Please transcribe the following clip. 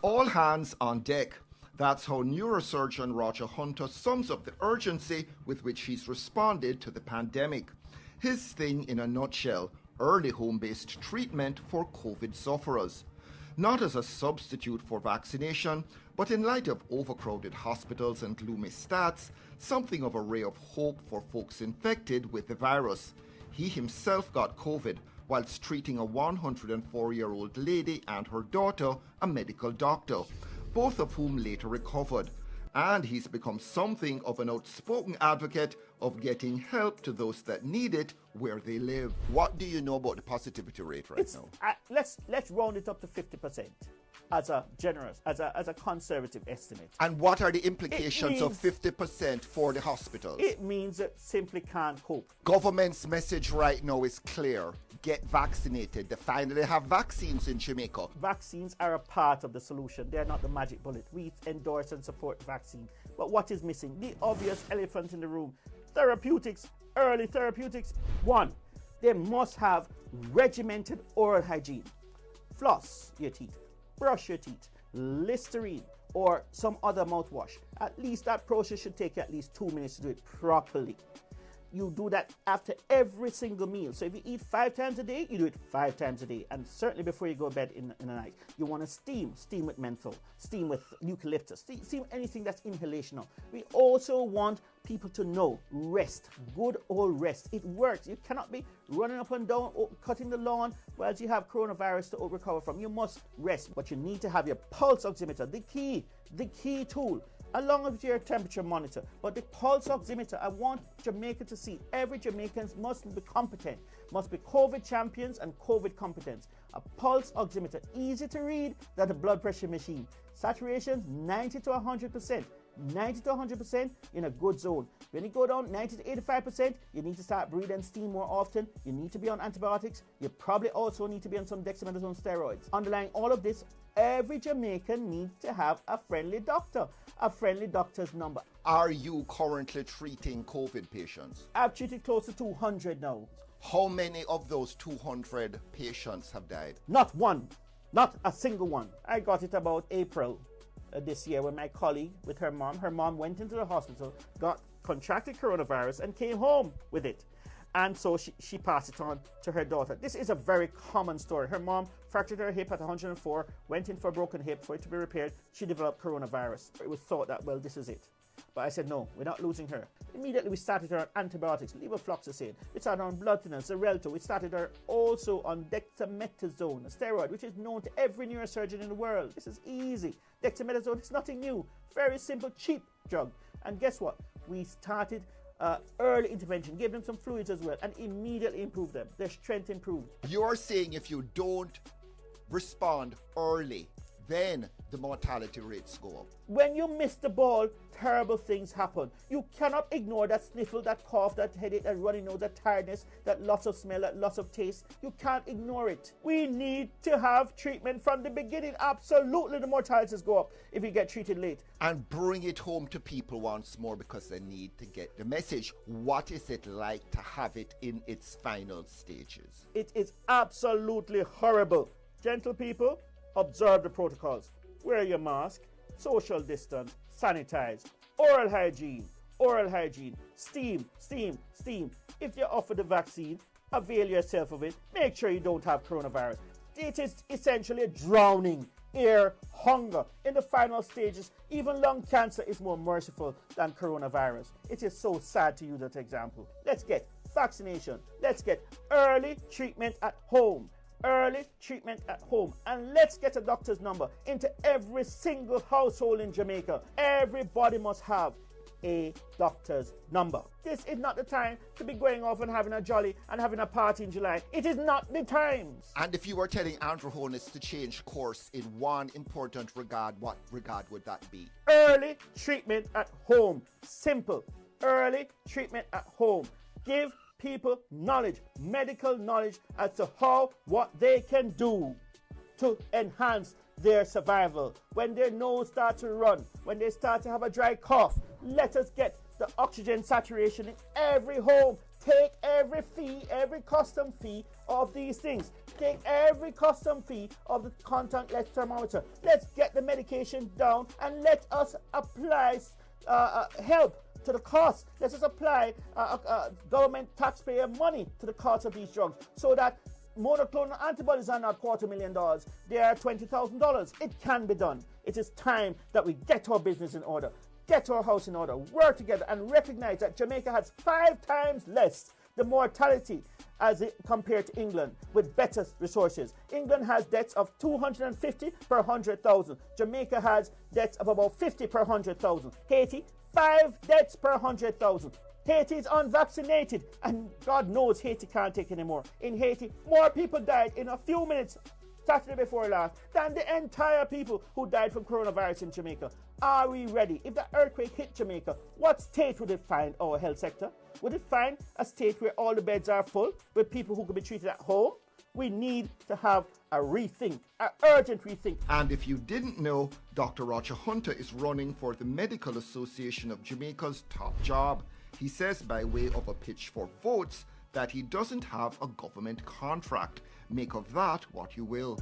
All hands on deck. That's how neurosurgeon Roger Hunter sums up the urgency with which he's responded to the pandemic. His thing in a nutshell, early home-based treatment for COVID sufferers. Not as a substitute for vaccination, but in light of overcrowded hospitals and gloomy stats, something of a ray of hope for folks infected with the virus. He himself got COVID whilst treating a 104-year-old lady and her daughter, a medical doctor, both of whom later recovered. And he's become something of an outspoken advocate of getting help to those that need it where they live. What do you know about the positivity rate right now? Let's round it up to 50% as a generous, as a conservative estimate. And what are the implications of 50% for the hospitals? It means it simply can't cope. Government's message right now is clear. Get vaccinated. They finally have vaccines in Jamaica. Vaccines are a part of the solution. They're not the magic bullet. We endorse and support vaccine. But what is missing? The obvious elephant in the room. Therapeutics, early therapeutics. One, they must have regimented oral hygiene. Floss your teeth, brush your teeth, Listerine or some other mouthwash. At least that process should take you at least 2 minutes to do it properly. You do that after every single meal. So if you eat 5 times a day, you do it 5 times a day. And certainly before you go to bed in the night. You want to steam with menthol, steam with eucalyptus, steam anything that's inhalational. We also want people to know rest, good old rest. It works. You cannot be running up and down, cutting the lawn while you have coronavirus to recover from. You must rest, but you need to have your pulse oximeter, the key tool, along with your temperature monitor. But the pulse oximeter, I want Jamaica to see every Jamaican must be competent, must be COVID champions and COVID competence. A pulse oximeter, easy to read than a blood pressure machine. Saturation 90 to 100%. 90 to 100% in a good zone. When you go down 90 to 85%, you need to start breathing steam more often. You need to be on antibiotics. You probably also need to be on some dexamethasone steroids. Underlying all of this, every Jamaican needs to have a friendly doctor, a friendly doctor's number. Are you currently treating COVID patients? I've treated close to 200 now. How many of those 200 patients have died? Not one, not a single one. I got it about April this year when my colleague with her mom went into the hospital, contracted coronavirus and came home with it. And so she passed it on to her daughter. This is a very common story. Her mom fractured her hip at 104, went in for a broken hip for it to be repaired. She developed coronavirus. It was thought that, well, this is it. But I said, no, we're not losing her. Immediately we started her on antibiotics, levofloxacin. We started on blood thinners, Xarelto. We started her also on dexamethasone, a steroid, which is known to every neurosurgeon in the world. This is easy. Dexamethasone is nothing new. Very simple, cheap drug. And guess what? We started early intervention, gave them some fluids as well, and immediately improved them. Their strength improved. You're saying if you don't respond early, then the mortality rates go up. When you miss the ball, terrible things happen. You cannot ignore that sniffle, that cough, that headache, that runny nose, that tiredness, that loss of smell, that loss of taste. You can't ignore it. We need to have treatment from the beginning. Absolutely, the mortalities go up if you get treated late. And bring it home to people once more because they need to get the message. What is it like to have it in its final stages? It is absolutely horrible. Gentle people, observe the protocols. Wear your mask, social distance, sanitize, oral hygiene, steam. If you're offered the vaccine, avail yourself of it. Make sure you don't have coronavirus. It is essentially drowning, air, hunger. In the final stages, even lung cancer is more merciful than coronavirus. It is so sad to use that example. Let's get vaccination. Let's get early treatment at home. Early treatment at home, and let's get a doctor's number into every single household in Jamaica. Everybody must have a doctor's number. This is not the time to be going off and having a jolly and having a party in July. It is not the time. And if you were telling Andrew Honus to change course in one important regard, what regard would that be? Early treatment at home. Simple. Early treatment at home. Give people knowledge, medical knowledge as to what they can do to enhance their survival. When their nose starts to run, when they start to have a dry cough, let us get the oxygen saturation in every home. Take every fee, every custom fee of these things. Take every custom fee of the contactless thermometer. Let's get the medication down and let us apply help to the cost. Let us apply government taxpayer money to the cost of these drugs so that monoclonal antibodies are not $250,000. They are $20,000. It can be done. It is time that we get our business in order, get our house in order, work together, and recognize that Jamaica has 5 times less the mortality as it compared to England with better resources. England has deaths of 250 per 100,000. Jamaica has deaths of about 50 per 100,000. Haiti, 5 deaths per 100,000. Haiti is unvaccinated, and God knows Haiti can't take anymore. In Haiti, more people died in a few minutes Saturday before last than the entire people who died from coronavirus in Jamaica. Are we ready? If the earthquake hit Jamaica, what state would it find our health sector? Would it find a state where all the beds are full, with people who could be treated at home? We need to have a rethink, an urgent rethink. And if you didn't know, Dr. Roger Hunter is running for the Medical Association of Jamaica's top job. He says, by way of a pitch for votes, that he doesn't have a government contract. Make of that what you will.